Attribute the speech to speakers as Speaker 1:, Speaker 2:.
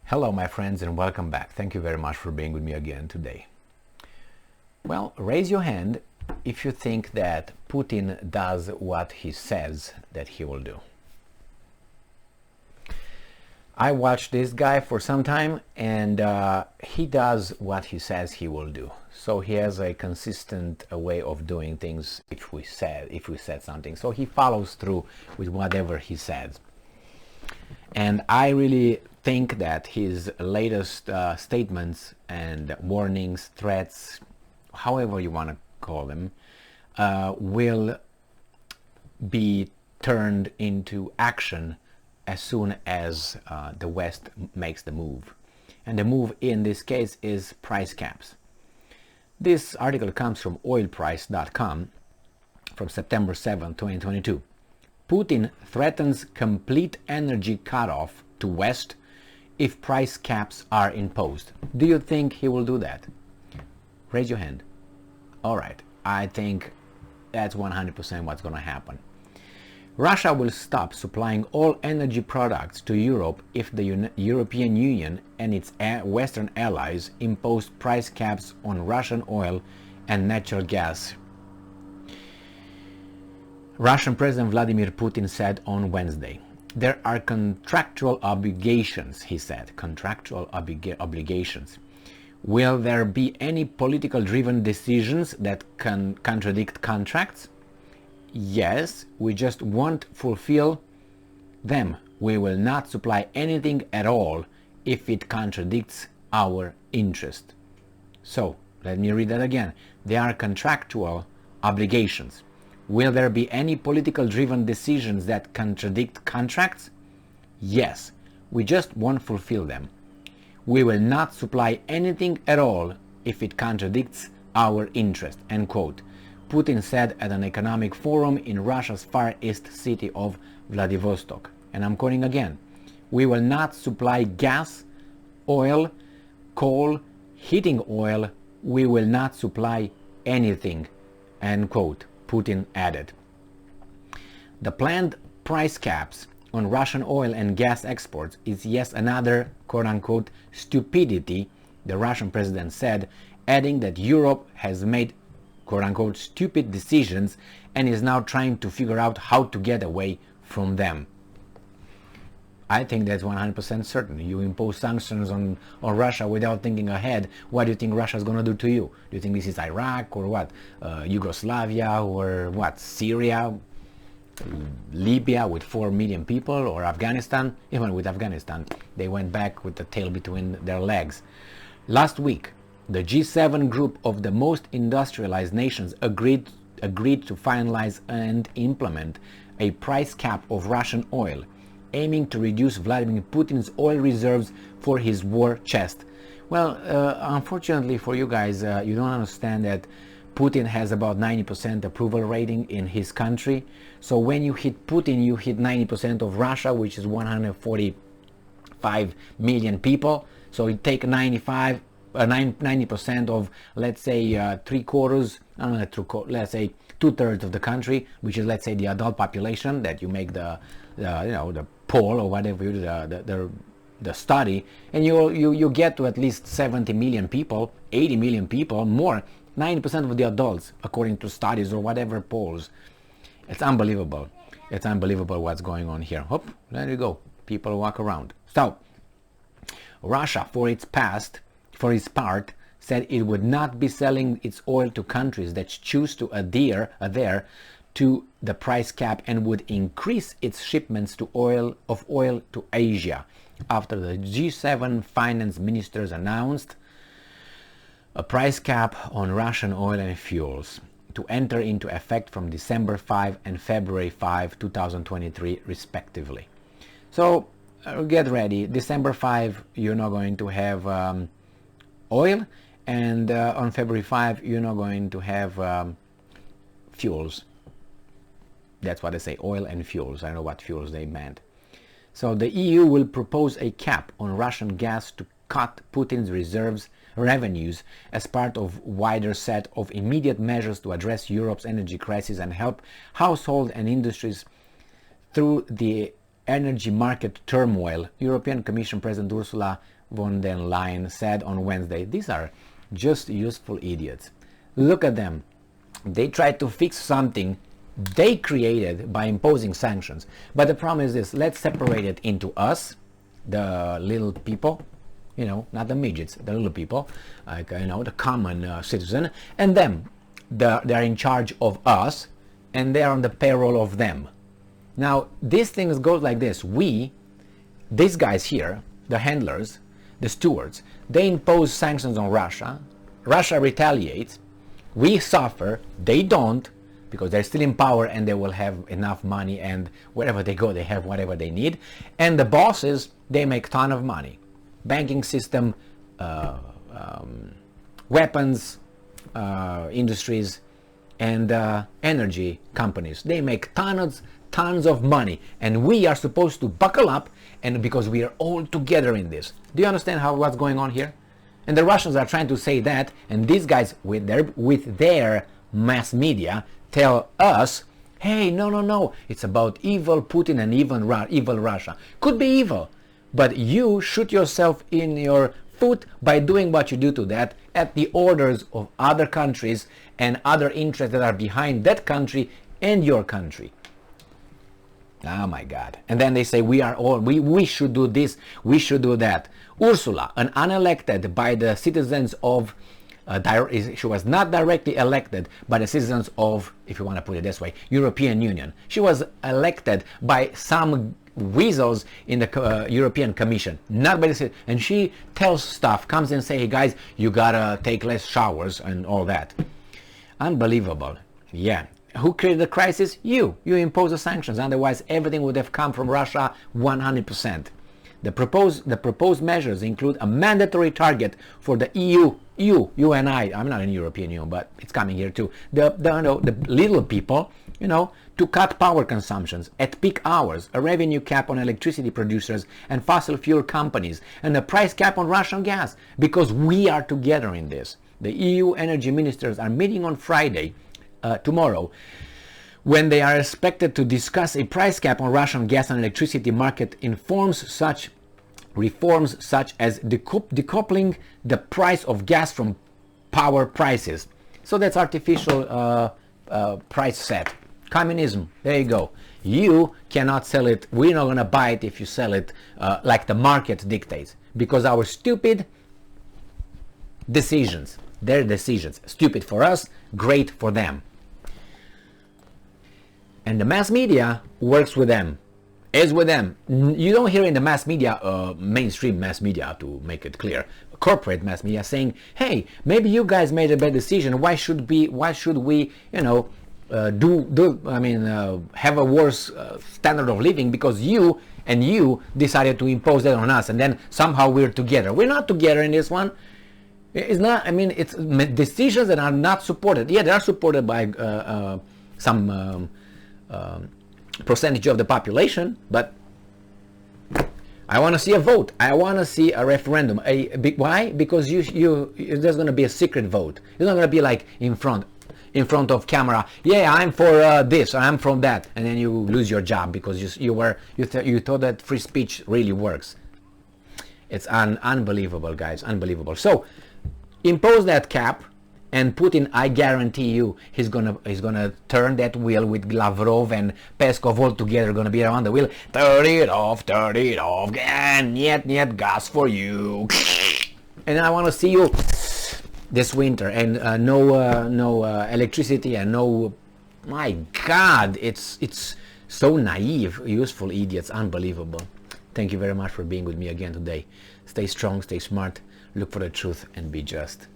Speaker 1: Hello my friends and welcome back. Thank you very much for being with me again today. Well, raise your hand if you think that Putin does what he says that he will do. I watched this guy for some time and he does what he says he will do. So he has a consistent way of doing things if we said something. So he follows through with whatever he says. And I really think that his latest statements and warnings, threats, however you want to call them, will be turned into action as soon as the West makes the move. And the move in this case is price caps. This article comes from oilprice.com from September 7, 2022. Putin threatens complete energy cutoff to West if price caps are imposed. Do you think he will do that? Raise your hand. All right, I think that's 100% what's going to happen. Russia will stop supplying all energy products to Europe if the European Union and its Western allies impose price caps on Russian oil and natural gas. Russian President Vladimir Putin said on Wednesday, "There are contractual obligations," he said, contractual obligations. Will there be any political-driven decisions that can contradict contracts? Yes, we just won't fulfill them. We will not supply anything at all if it contradicts our interest. So, let me read that again. There are contractual obligations. Will there be any political-driven decisions that contradict contracts? Yes, we just won't fulfill them. We will not supply anything at all if it contradicts our interest, end quote. Putin said at an economic forum in Russia's Far East city of Vladivostok. And I'm quoting again. We will not supply gas, oil, coal, heating oil. We will not supply anything, end quote. Putin added. The planned price caps on Russian oil and gas exports is yet another quote-unquote stupidity, the Russian president said, adding that Europe has made quote-unquote stupid decisions and is now trying to figure out how to get away from them. I think that's 100% certain. You impose sanctions on Russia without thinking ahead. What do you think Russia is going to do to you? Do you think this is Iraq or what? Yugoslavia or what? Syria? Libya with 4 million people, or Afghanistan? Even with Afghanistan, they went back with the tail between their legs. Last week, the G7 group of the most industrialized nations agreed to finalize and implement a price cap of Russian oil, aiming to reduce Vladimir Putin's oil reserves for his war chest. Well, unfortunately for you guys, you don't understand that Putin has about 90% approval rating in his country. So when you hit Putin, you hit 90% of Russia, which is 145 million people. So you take 90% of, let's say, let's say 2/3 of the country, which is, let's say, the adult population that you make the poll or whatever you do, the study, and you get to at least 70 million people, 80 million people, more, 90% of the adults, according to studies or whatever polls. It's unbelievable. It's unbelievable what's going on here. Hop, there you go. People walk around. So, Russia, for its part, said it would not be selling its oil to countries that choose to adhere to the price cap and would increase its shipments of oil to Asia after the G7 finance ministers announced a price cap on Russian oil and fuels to enter into effect from December 5 and February 5, 2023 respectively. So get ready. December 5 you're not going to have oil, and on February 5 you're not going to have fuels. That's what they say, oil and fuels. I don't know what fuels they meant. So the EU will propose a cap on Russian gas to cut Putin's revenues as part of wider set of immediate measures to address Europe's energy crisis and help households and industries through the energy market turmoil, European Commission President Ursula von der Leyen said on Wednesday. These are just useful idiots. Look at them. They tried to fix something they created by imposing sanctions. But the problem is this: let's separate it into us, the little people, you know, not the midgets, the little people, like, you know, the common citizen, and them. They're in charge of us, and they're on the payroll of them. Now, these things go like this. These guys here, the handlers, the stewards, they impose sanctions on Russia. Russia retaliates. We suffer. They don't, because they're still in power and they will have enough money, and wherever they go, they have whatever they need. And the bosses, they make a ton of money. Banking system, weapons industries, and energy companies. They make tons of money, and we are supposed to buckle up, and because we are all together in this. Do you understand what's going on here? And the Russians are trying to say that, and these guys with their mass media tell us, hey, no, it's about evil Putin and evil Russia. Could be evil, but you shoot yourself in your foot by doing what you do to that at the orders of other countries and other interests that are behind that country and your country. Oh my God. And then they say we should do this, we should do that. Ursula, an unelected by the citizens of she was not directly elected by the citizens of, if you want to put it this way, European Union. She was elected by some weasels in the European Commission, not by the citizens. And she tells stuff, comes and say, hey guys, you gotta take less showers and all that. Unbelievable. Yeah. Who created the crisis? You impose the sanctions. Otherwise, everything would have come from Russia 100%. The proposed measures include a mandatory target for the EU, you and I'm not in the European Union, but it's coming here too. The little people, to cut power consumptions at peak hours, a revenue cap on electricity producers and fossil fuel companies, and a price cap on Russian gas, because we are together in this. The EU energy ministers are meeting on Friday, tomorrow, when they are expected to discuss a price cap on Russian gas and electricity market reforms such as decoupling the price of gas from power prices. So that's artificial price set. Communism, there you go. You cannot sell it, we're not going to buy it if you sell it like the market dictates, because our stupid decisions, their decisions, stupid for us, great for them. And the mass media works with them, is with them. You don't hear in the mass media, mainstream mass media, to make it clear, corporate mass media saying, hey, maybe you guys made a bad decision, why should we have a worse standard of living because you decided to impose that on us, and then somehow we're together. We're not together in this one. It's not, it's decisions that are not supported. Yeah, they are supported by some percentage of the population, but I want to see a vote. I want to see a referendum. Why? Because there's going to be a secret vote. It's not going to be like in front of camera. Yeah, I'm for this, I'm from that, and then you lose your job because you thought that free speech really works. It's unbelievable, guys, unbelievable. So impose that cap, and Putin, I guarantee you, he's gonna turn that wheel with Lavrov and Peskov all together, gonna be around the wheel. Turn it off, and yet gas for you. And I want to see you this winter, and no electricity, and no. My God, it's so naive, useful idiots, unbelievable. Thank you very much for being with me again today. Stay strong, stay smart, look for the truth, and be just.